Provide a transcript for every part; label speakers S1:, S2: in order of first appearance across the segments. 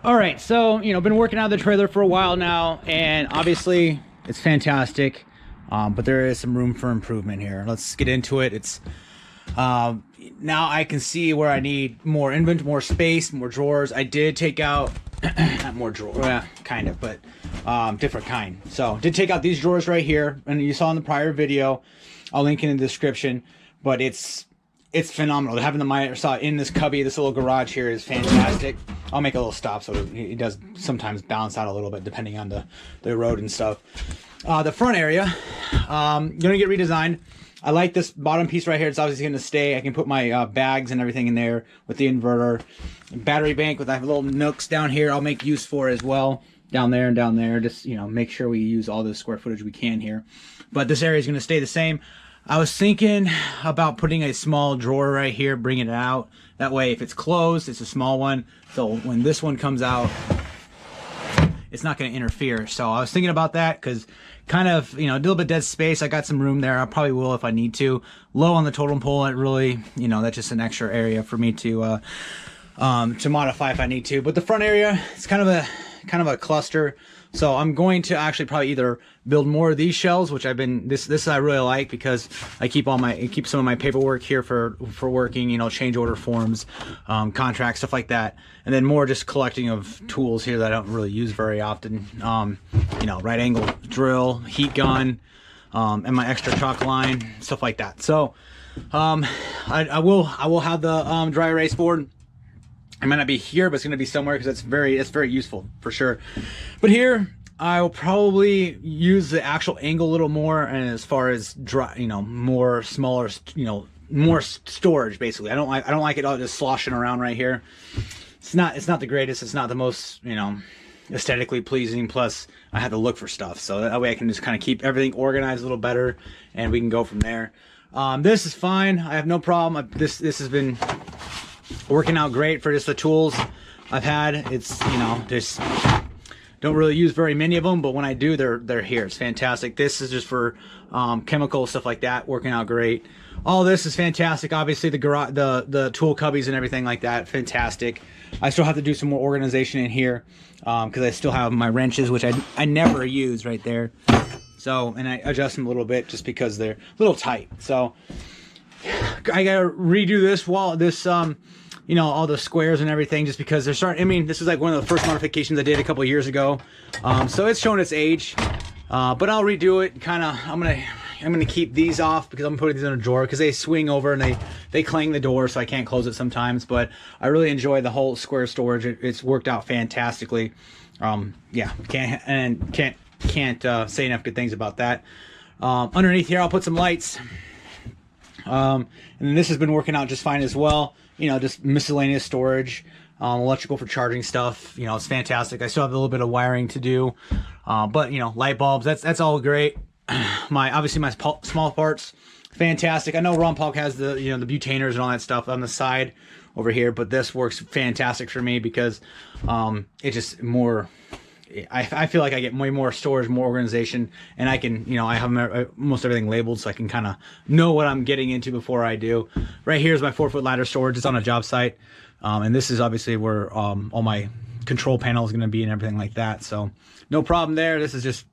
S1: All right, so been working out of the trailer for a while now, and obviously it's fantastic, but there is some room for improvement here. Let's get into it. It's now I can see where I need more inventory, more space, more drawers. I did take out not more drawers, kind of, but different kind. So did take out these drawers right here, and you saw in the prior video. I'll link in the description, but it's phenomenal. Having the miter saw in this cubby, this little garage here is fantastic. I'll make a little stop so it does sometimes balance out a little bit depending on the road and stuff. The front area, gonna get redesigned. I like this bottom piece right here. It's obviously gonna stay. I can put my bags and everything in there with the inverter. Battery bank with I have little nooks down here I'll make use for as well. Down there and down there. Just, make sure we use all the square footage we can here. But this area is gonna stay the same. I was thinking about putting a small drawer right here, bringing it out. That way, if it's closed, it's a small one. So when this one comes out, it's not going to interfere. So I was thinking about that because kind of, a little bit dead space. I got some room there. I probably will if I need to. Low on the totem pole, it really, that's just an extra area for me to modify if I need to. But the front area, it's kind of a cluster. So I'm going to actually probably either build more of these shelves, which I've been this I really like because I keep some of my paperwork here for working, change order forms, contracts, stuff like that, and then more just collecting of tools here that I don't really use very often. Right angle drill, heat gun, and my extra chalk line, stuff like that. So I will have the dry erase board. It might not be here, but it's going to be somewhere because it's very useful for sure. But here, I will probably use the actual angle a little more, and as far as dry, more smaller, more storage basically. I don't like it all just sloshing around right here. It's not the greatest. It's not the most aesthetically pleasing. Plus, I have to look for stuff, so that way I can just kind of keep everything organized a little better, and we can go from there. This is fine. I have no problem. This has been working out great for just the tools I've had. It's just don't really use very many of them, but when I do, they're here. It's fantastic. This is just for chemical stuff like that, working out great. All this is fantastic. Obviously the garage, the tool cubbies and everything like that, fantastic. I still have to do some more organization in here because I still have my wrenches, which I never use right there. So, and I adjust them a little bit just because they're a little tight. So I gotta redo this wall, all the squares and everything, just because they're starting. This is like one of the first modifications I did a couple of years ago, so it's showing its age. But I'll redo it. I'm gonna keep these off because I'm putting these in a drawer because they swing over and they clang the door, so I can't close it sometimes. But I really enjoy the whole square storage. It's worked out fantastically. Yeah, can't say enough good things about that. Underneath here, I'll put some lights. And this has been working out just fine as well. Just miscellaneous storage, electrical for charging stuff. It's fantastic. I still have a little bit of wiring to do, but light bulbs. That's all great. Obviously my small parts, fantastic. I know Ron Paul has the the butainers and all that stuff on the side over here, but this works fantastic for me because it's just more. I feel like I get way more storage, more organization, and I can, I have almost everything labeled, so I can kind of know what I'm getting into before I do. Right here is my 4-foot ladder storage. It's on a job site, and this is obviously where all my control panel is going to be and everything like that. So no problem there. This is just,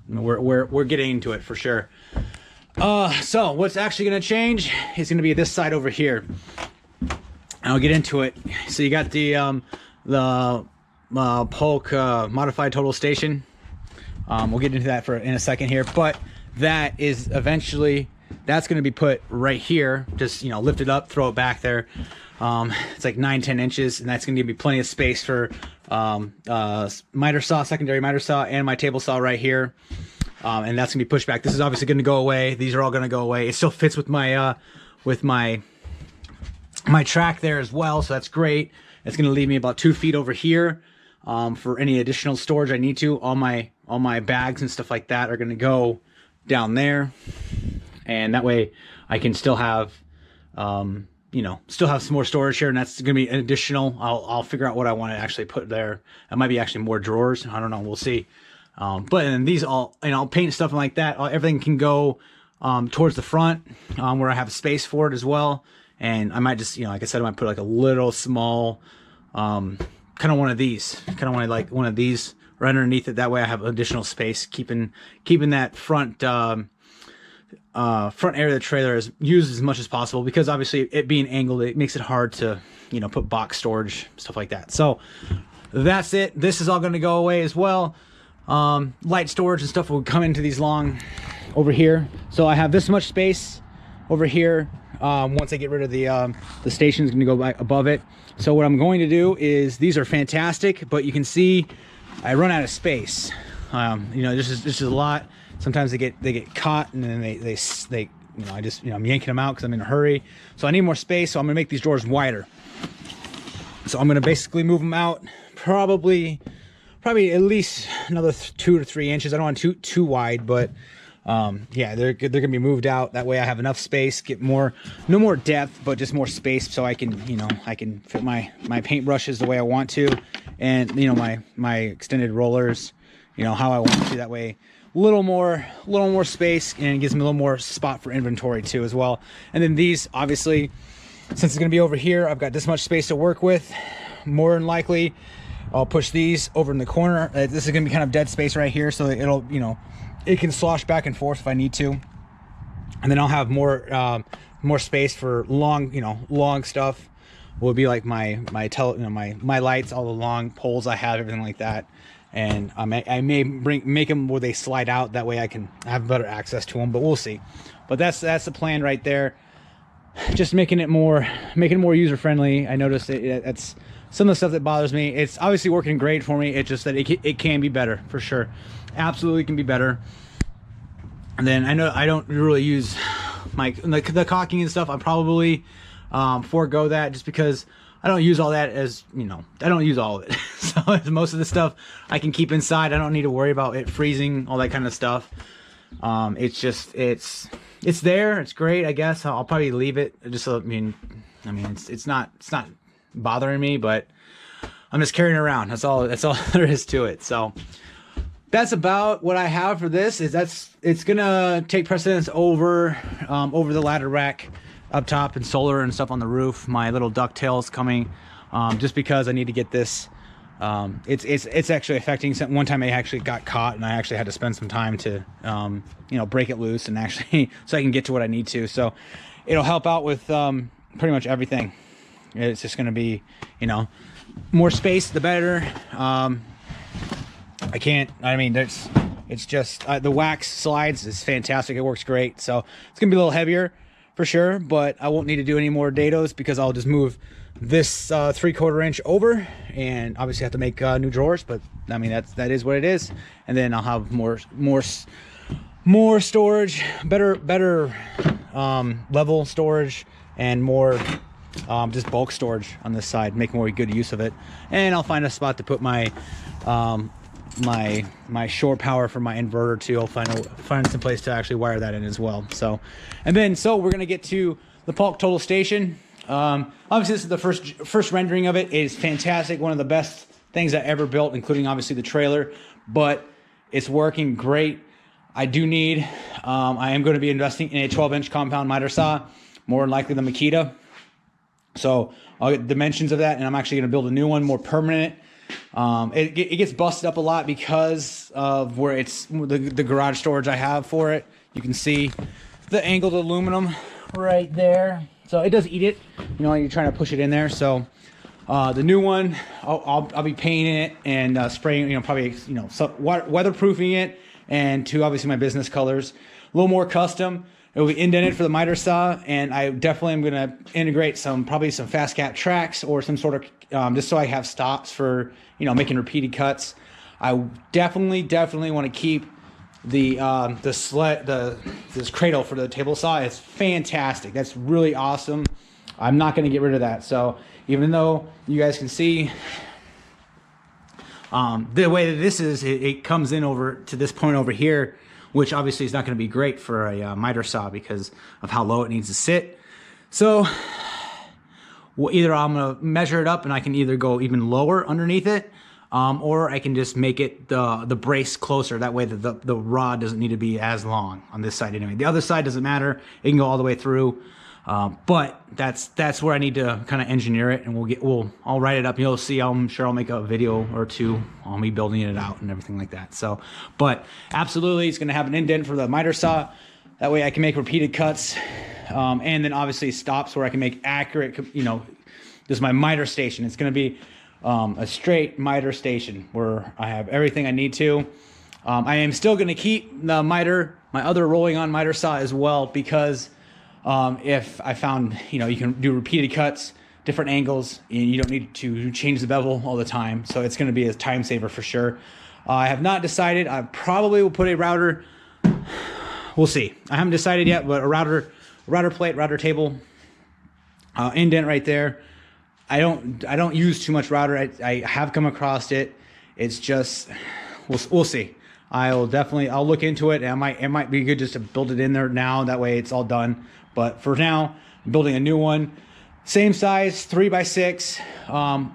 S1: we're getting into it for sure. So what's actually going to change is going to be this side over here. I'll get into it. So you got the Polk modified total station. We'll get into that in a second here, but that is eventually, that's going to be put right here. Just lift it up, throw it back there. It's like 9-10 inches, and that's going to give me plenty of space for miter saw, secondary miter saw, and my table saw right here. And that's gonna be pushed back. This is obviously going to go away. These are all going to go away. It still fits with my track there as well, so that's great. It's going to leave me about 2 feet over here. For any additional storage I need to. All my bags and stuff like that are going to go down there, and that way I can still have still have some more storage here, and that's going to be an additional. I'll figure out what I want to actually put there. It might be actually more drawers. I don't know. We'll see. But then these all paint and stuff like that. Everything can go towards the front where I have space for it as well. And I might just like I said, I might put like a little small kind of one of these. Kind of want like one of these right underneath it. That way I have additional space, keeping that front front area of the trailer is used as much as possible, because obviously it being angled, it makes it hard to, you know, put box storage, stuff like that. So that's it. This is all going to go away as well. Light storage and stuff will come into these long over here. So I have this much space over here. Once I get rid of the station is going to go back above it. So what I'm going to do is, these are fantastic, but you can see I run out of space. You know, this is a lot. Sometimes they get caught, and then they you know, I'm yanking them out because I'm in a hurry. So I need more space. So I'm gonna make these drawers wider. So I'm gonna basically move them out probably at least another 2 to 3 inches. I don't want too wide, but yeah, they're gonna be moved out. That way I have enough space, get no more depth, but just more space, so I can, you know, I can fit my paintbrushes the way I want to, and, you know, my extended rollers, you know, how I want to. That way, a little more space, and it gives me a little more spot for inventory too as well. And then these, obviously, since it's gonna be over here, I've got this much space to work with. More than likely, I'll push these over in the corner. This is gonna be kind of dead space right here, so it'll, you know, it can slosh back and forth if I need to. And then I'll have more space for long stuff. Will be like my lights, all the long poles I have, everything like that. And I may make them where they slide out. That way I can have better access to them, but we'll see. But that's the plan right there. Just making it more user friendly. I noticed that's some of the stuff that bothers me. It's obviously working great for me. It's just that it can be better, for sure. Absolutely can be better. And then I know I don't really use the caulking and stuff. I probably forego that, just because I don't use all that, as you know, I don't use all of it. So most of the stuff I can keep inside. I don't need to worry about it freezing, all that kind of stuff. It's just, it's there. It's great, I guess. I'll probably leave it. Just, I mean, it's not bothering me, but I'm just carrying it around. That's all there is to it. So that's about what I have for this. It's gonna take precedence over the ladder rack up top and solar and stuff on the roof. My little ducktails coming, just because I need to get this. It's actually affecting something. One time I actually got caught, and I actually had to spend some time to you know, break it loose, and actually so I can get to what I need to. So it'll help out with pretty much everything. It's just going to be, you know, more space the better. It's just the wax slides is fantastic. It works great. So it's gonna be a little heavier for sure, but I won't need to do any more dados, because I'll just move this 3/4 inch over, and obviously have to make new drawers, but I mean, that is what it is. And then I'll have more storage, better level storage, and more just bulk storage on this side, make more good use of it. And I'll find a spot to put my my shore power for my inverter too. I'll find some place to actually wire that in as well. So, and then we're gonna get to the Polk Total Station. Obviously this is the first rendering of it. It is fantastic, one of the best things I ever built, including obviously the trailer, but it's working great. I do need, I am going to be investing in a 12-inch compound miter saw, more than likely the Makita. So I'll get dimensions of that, and I'm actually going to build a new one, more permanent. It gets busted up a lot because of where it's the garage storage I have for it. You can see the angled aluminum right there, so it does eat it, you know, you're trying to push it in there. So the new one, I'll be painting it and spraying, you know, probably, you know, weatherproofing it, and to obviously my business colors, a little more custom. It will be indented for the miter saw, and I definitely am going to integrate probably some fast cap tracks or some sort of, just so I have stops for, you know, making repeated cuts. I definitely want to keep this cradle for the table saw. It's fantastic. That's really awesome. I'm not going to get rid of that. So even though you guys can see the way that this is, it comes in over to this point over here, which obviously is not going to be great for a miter saw because of how low it needs to sit. So either I'm going to measure it up and I can either go even lower underneath it, or I can just make it the brace closer. That way the rod doesn't need to be as long on this side anyway. The other side doesn't matter. It can go all the way through. But that's where I need to kind of engineer it, and I'll write it up. You'll see. I'm sure I'll make a video or two on me building it out and everything like that. So, but absolutely, it's going to have an indent for the miter saw. That way, I can make repeated cuts, and then obviously stops where I can make accurate. This is my miter station. It's going to be a straight miter station where I have everything I need to. I am still going to keep the miter, my other rolling on miter saw as well, because if I found, you can do repeated cuts, different angles, and you don't need to change the bevel all the time. So it's going to be a time saver for sure. I have not decided. I probably will put a router. We'll see. I haven't decided yet, but a router plate, router table, indent right there. I don't use too much router. I have come across it. It's just, we'll see. I'll look into it. And it might be good just to build it in there now. That way it's all done. But for now, I'm building a new one, same size, 3x6.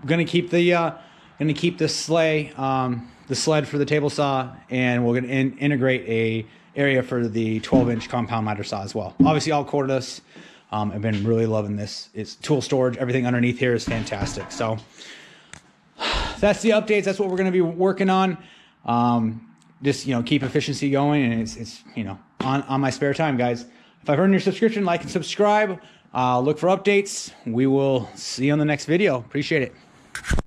S1: Gonna keep the sleigh, the sled for the table saw, and we're gonna integrate a area for the 12-inch compound miter saw as well. Obviously, all cordless. I've been really loving this. It's tool storage. Everything underneath here is fantastic. So that's the updates. That's what we're gonna be working on. Just keep efficiency going, and it's on my spare time, guys. If I've earned your subscription, like and subscribe. Look for updates. We will see you on the next video. Appreciate it.